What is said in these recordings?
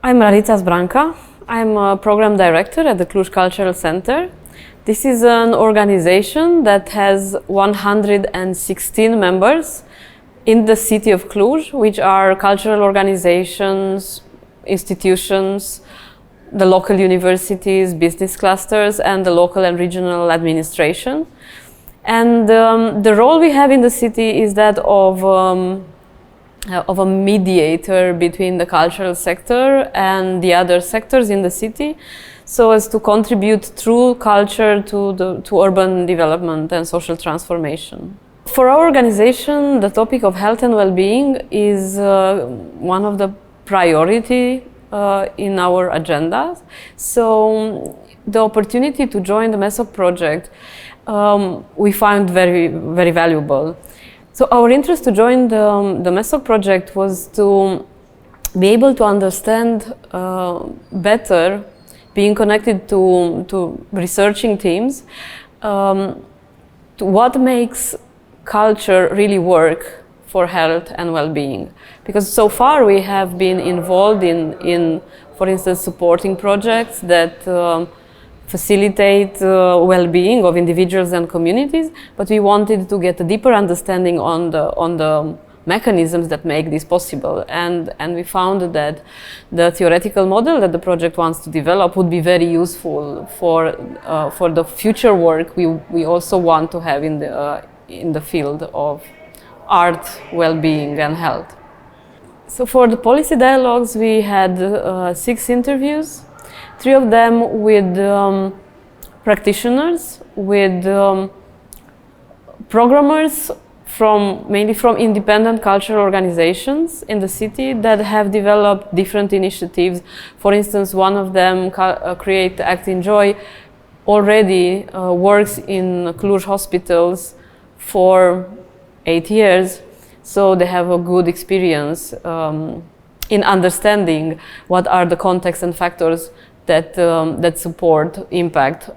I'm Rarita Zbranca. I'm a program director at the Cluj Cultural Centre. This is an organization that has 116 members in the city of Cluj, which are cultural organizations, institutions, the local universities, business clusters, and the local and regional administration. And the role we have in the city is that of a mediator between the cultural sector and the other sectors in the city, so as to contribute through culture to urban development and social transformation. For our organization, the topic of health and well-being is one of the priority in our agenda. So the opportunity to join the MESOC project we found very, very valuable. So our interest to join the MESOC project was to be able to understand better, being connected to researching teams, to what makes culture really work for health and well-being. Because so far we have been involved in for instance, supporting projects that facilitate well-being of individuals and communities, but we wanted to get a deeper understanding on the mechanisms that make this possible, and we found that the theoretical model that the project wants to develop would be very useful for the future work we also want to have in the field of art, well-being and health. So for the policy dialogues we had 6 interviews. 3 of them with practitioners, with programmers mainly from independent cultural organizations in the city that have developed different initiatives. For instance, one of them, Create, Act, Enjoy, already works in Cluj hospitals for 8 years, so they have a good experience in understanding what are the contexts and factors that support impact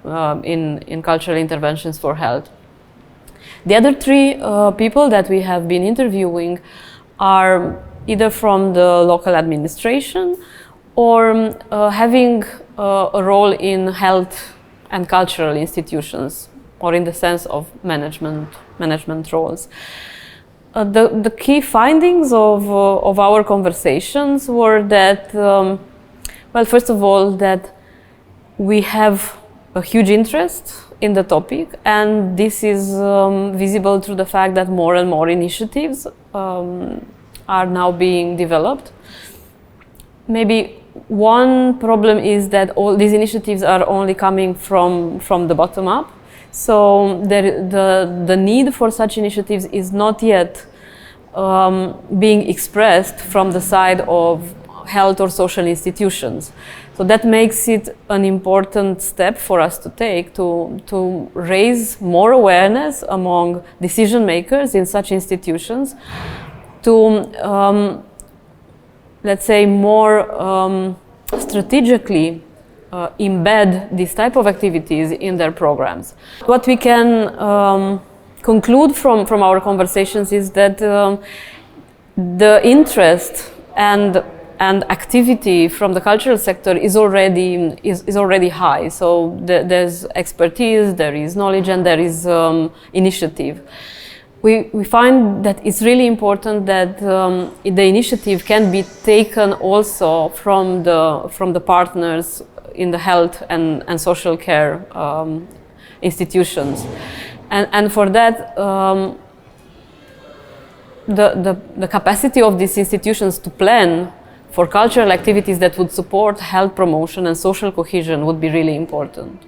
in cultural interventions for health. The other 3 people that we have been interviewing are either from the local administration or having a role in health and cultural institutions, or in the sense of management roles. The key findings of our conversations were that well, first of all, that we have a huge interest in the topic, and this is visible through the fact that more and more initiatives are now being developed. Maybe one problem is that all these initiatives are only coming from the bottom up, so the need for such initiatives is not yet being expressed from the side of health or social institutions. So that makes it an important step for us to take to raise more awareness among decision makers in such institutions, to let's say more strategically embed this type of activities in their programs. What we can conclude from our conversations is that the interest and activity from the cultural sector is already high. So there's expertise, there is knowledge, and there is initiative. We find that it's really important that the initiative can be taken also from the partners in the health and social care institutions, and for that the capacity of these institutions to plan for cultural activities that would support health promotion and social cohesion would be really important.